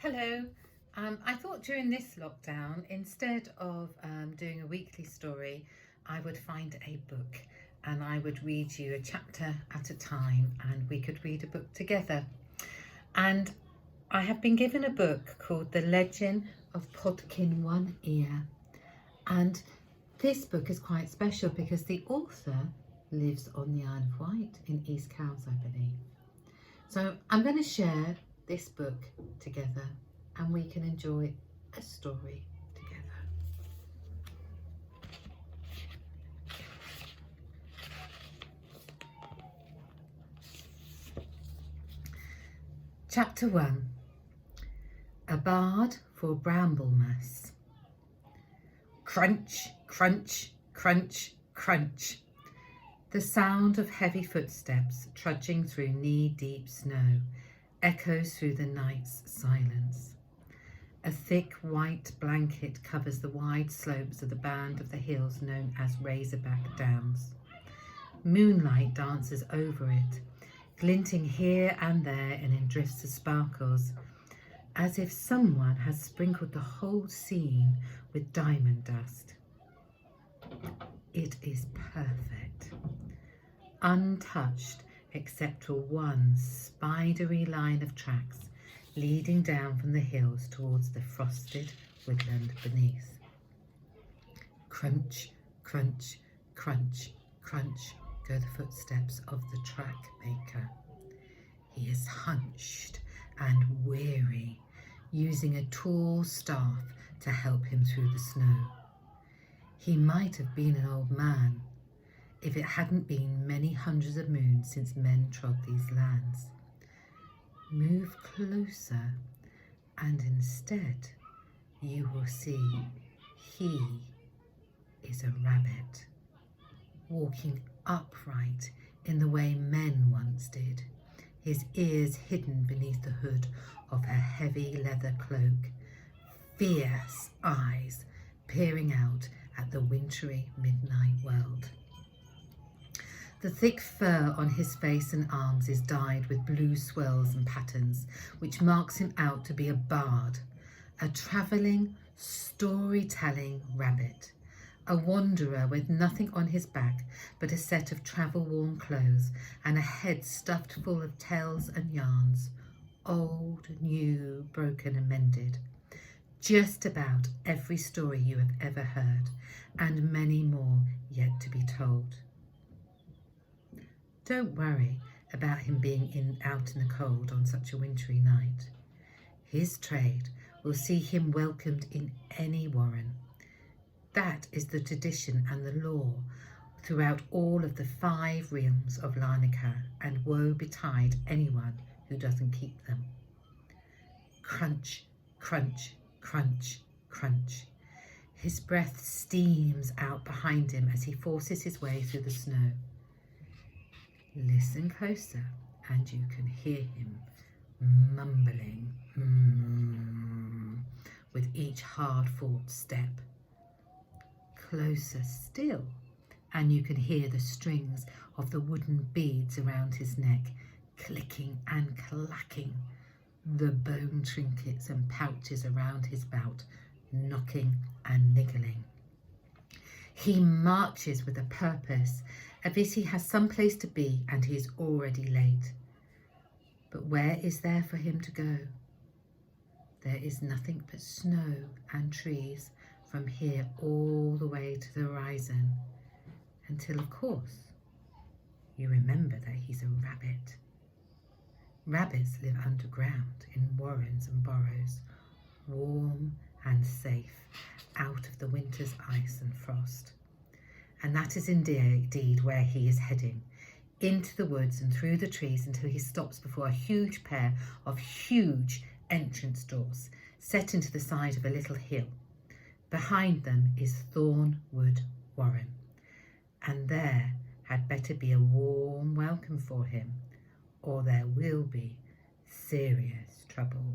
Hello. I thought during this lockdown, instead of doing a weekly story, I would find a book and I would read you a chapter at a time and we could read a book together. And I have been given a book called The Legend of Podkin One Ear. And this book is quite special because the author lives on the Isle of Wight in East Cowes, I believe. So I'm going to share this book together and we can enjoy a story together. Chapter 1. A Bard for Bramblemas. Crunch, crunch, crunch, crunch. The sound of heavy footsteps trudging through knee-deep snow echoes through the night's silence. A thick white blanket covers the wide slopes of the band of the hills known as Razorback Downs. Moonlight dances over it, glinting here and there and in drifts of sparkles, as if someone has sprinkled the whole scene with diamond dust. It is perfect, untouched except for one spidery line of tracks leading down from the hills towards the frosted woodland beneath. Crunch, crunch, crunch, crunch go the footsteps of the track maker. He is hunched and weary, using a tall staff to help him through the snow. He might have been an old man if it hadn't been many hundreds of moons since men trod these lands. Move closer, and instead you will see he is a rabbit, walking upright in the way men once did, his ears hidden beneath the hood of a heavy leather cloak, fierce eyes peering out at the wintry midnight world. The thick fur on his face and arms is dyed with blue swirls and patterns, which marks him out to be a bard, a travelling, storytelling rabbit, a wanderer with nothing on his back but a set of travel-worn clothes and a head stuffed full of tales and yarns, old, new, broken and mended. Just about every story you have ever heard, and many more yet to be told. Don't worry about him being out in the cold on such a wintry night. His trade will see him welcomed in any warren. That is the tradition and the law throughout all of the 5 realms of Larnaca, and woe betide anyone who doesn't keep them. Crunch, crunch, crunch, crunch. His breath steams out behind him as he forces his way through the snow. Listen closer and you can hear him mumbling with each hard-fought step. Closer still and you can hear the strings of the wooden beads around his neck clicking and clacking, the bone trinkets and pouches around his belt knocking and niggling. He marches with a purpose, as if he has some place to be and he is already late. But where is there for him to go? There is nothing but snow and trees from here all the way to the horizon, until, of course, you remember that he's a rabbit. Rabbits live underground in warrens and burrows, warm and safe, out of the winter's ice and frost. And that is indeed where he is heading, into the woods and through the trees until he stops before a huge pair of huge entrance doors set into the side of a little hill. Behind them is Thornwood Warren, and there had better be a warm welcome for him, or there will be serious trouble.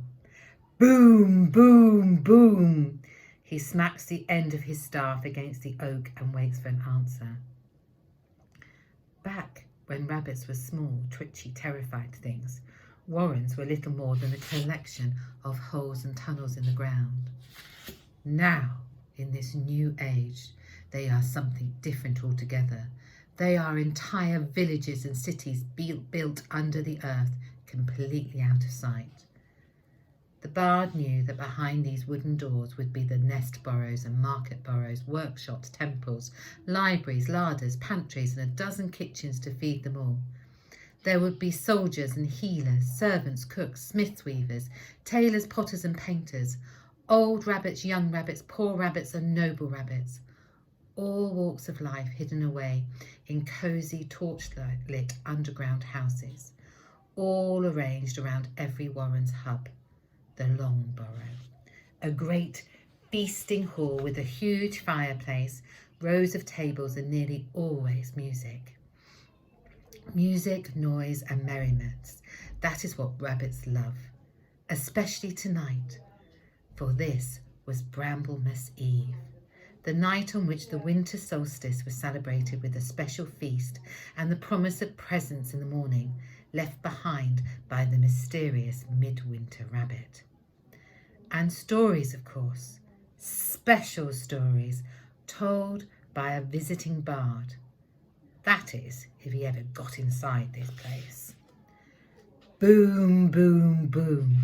Boom, boom, boom. He smacks the end of his staff against the oak and waits for an answer. Back when rabbits were small, twitchy, terrified things, warrens were little more than a collection of holes and tunnels in the ground. Now, in this new age, they are something different altogether. They are entire villages and cities built under the earth, completely out of sight. The bard knew that behind these wooden doors would be the nest burrows and market burrows, workshops, temples, libraries, larders, pantries, and a dozen kitchens to feed them all. There would be soldiers and healers, servants, cooks, smiths, weavers, tailors, potters and painters, old rabbits, young rabbits, poor rabbits and noble rabbits. All walks of life hidden away in cosy torchlit underground houses, all arranged around every warren's hub, the long burrow. A great feasting hall with a huge fireplace, rows of tables and nearly always music. Music, noise and merriments. That is what rabbits love, especially tonight, for this was Bramblemas Eve, the night on which the winter solstice was celebrated with a special feast and the promise of presents in the morning left behind by the mysterious midwinter rabbit. And stories, of course, special stories told by a visiting bard. That is, if he ever got inside this place. Boom, boom, boom.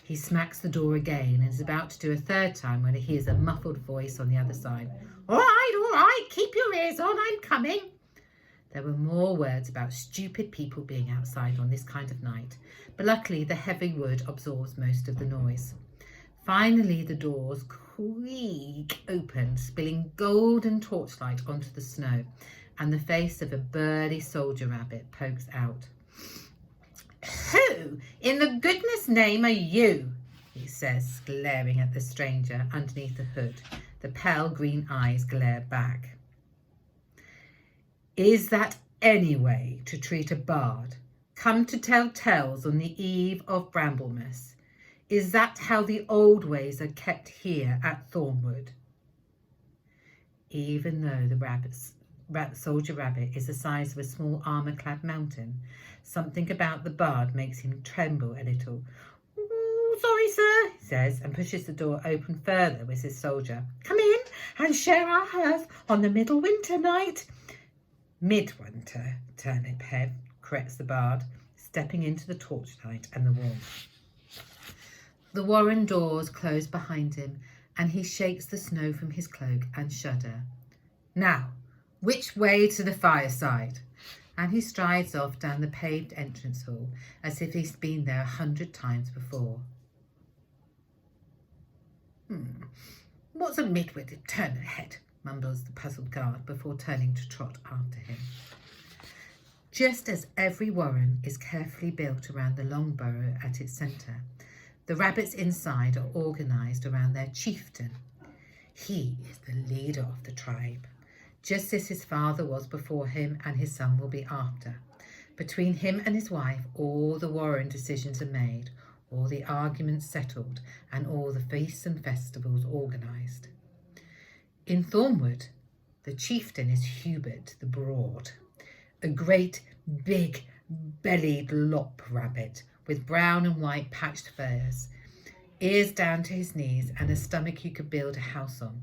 He smacks the door again and is about to do a third time when he hears a muffled voice on the other side. All right, keep your ears on, I'm coming. There were more words about stupid people being outside on this kind of night, but luckily the heavy wood absorbs most of the noise. Finally, the doors creak open, spilling golden torchlight onto the snow, and the face of a burly soldier rabbit pokes out. Who in the goodness name are you? He says, glaring at the stranger underneath the hood. The pale green eyes glare back. Is that any way to treat a bard, come to tell tales on the eve of Bramblemas? Is that how the old ways are kept here at Thornwood? Even though the soldier rabbit is the size of a small armour-clad mountain, something about the bard makes him tremble a little. Sorry, sir, he says, and pushes the door open further with his soldier. Come in and share our hearth on the midwinter night. Midwinter, turnip head, corrects the bard, stepping into the torchlight and the warmth. The warren doors close behind him, and he shakes the snow from his cloak and shudder. Now, which way to the fireside? And he strides off down the paved entrance hall as if he's been there 100 times before. What's a midwinter turnip head? Mumbles the puzzled guard before turning to trot after him. Just as every warren is carefully built around the long burrow at its centre, the rabbits inside are organised around their chieftain. He is the leader of the tribe, just as his father was before him and his son will be after. Between him and his wife, all the warren decisions are made, all the arguments settled, and all the feasts and festivals organised. In Thornwood, the chieftain is Hubert the Broad, a great, big, bellied lop rabbit with brown and white patched furs, ears down to his knees, and a stomach you could build a house on.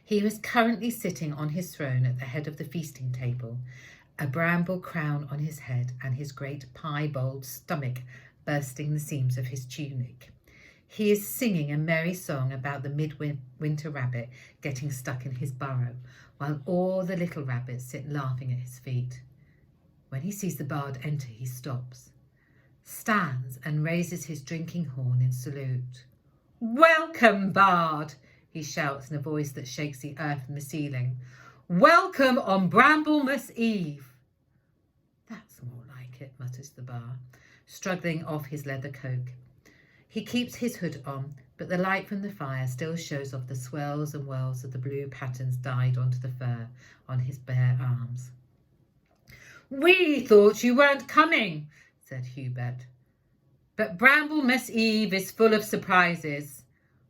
He was currently sitting on his throne at the head of the feasting table, a bramble crown on his head and his great piebald stomach bursting the seams of his tunic. He is singing a merry song about the midwinter rabbit getting stuck in his burrow, while all the little rabbits sit laughing at his feet. When he sees the bard enter, he stops, stands and raises his drinking horn in salute. Welcome, bard, he shouts in a voice that shakes the earth and the ceiling. Welcome on Bramblemas Eve. That's more like it, mutters the bard, struggling off his leather coat. He keeps his hood on, but the light from the fire still shows off the swells and whirls of the blue patterns dyed onto the fur on his bare arms. We thought you weren't coming, said Hubert. But Bramblemas Eve is full of surprises.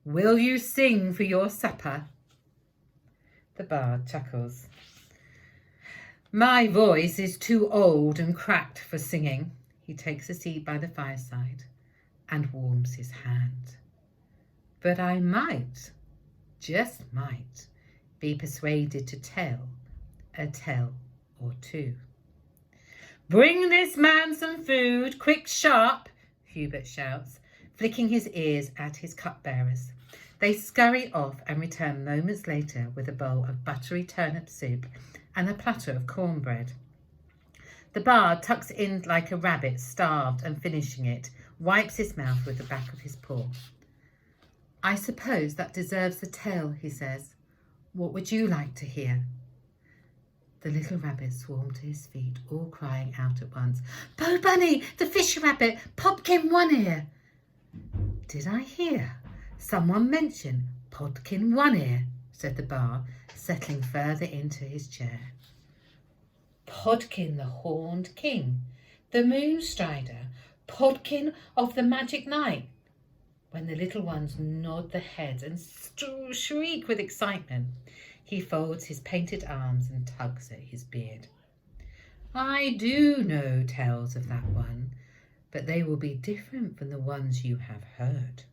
Will you sing for your supper? The bard chuckles. My voice is too old and cracked for singing, he takes a seat by the fireside and warms his hand. But I might, just might, be persuaded to tell a tale or two. Bring this man some food, quick, sharp, Hubert shouts, flicking his ears at his cupbearers. They scurry off and return moments later with a bowl of buttery turnip soup and a platter of cornbread. The bard tucks in like a rabbit, starved, and finishing it, wipes his mouth with the back of his paw. I suppose that deserves a tale, he says. What would you like to hear? The little rabbit swarmed to his feet, all crying out at once. Bo Bunny, the fish rabbit, Podkin One Ear. Did I hear someone mention Podkin One Ear? Said the bar, settling further into his chair. Podkin the Horned King, the Moon Strider, Podkin of the Magic Night. When the little ones nod their heads and shriek with excitement, he folds his painted arms and tugs at his beard. I do know tales of that one, but they will be different from the ones you have heard.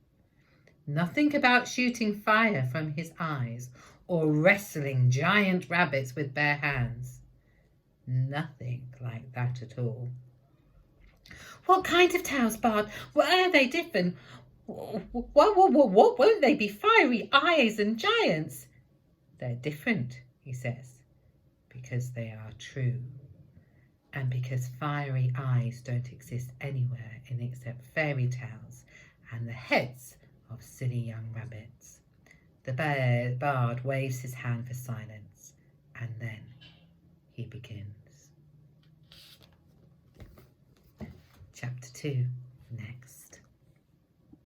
Nothing about shooting fire from his eyes or wrestling giant rabbits with bare hands. Nothing like that at all. What kind of tales, Bard? Why are they different? What won't they be fiery eyes and giants? They're different, he says, because they are true, and because fiery eyes don't exist anywhere in except fairy tales and the heads of silly young rabbits. The bard waves his hand for silence, and then he begins. Chapter 2, next.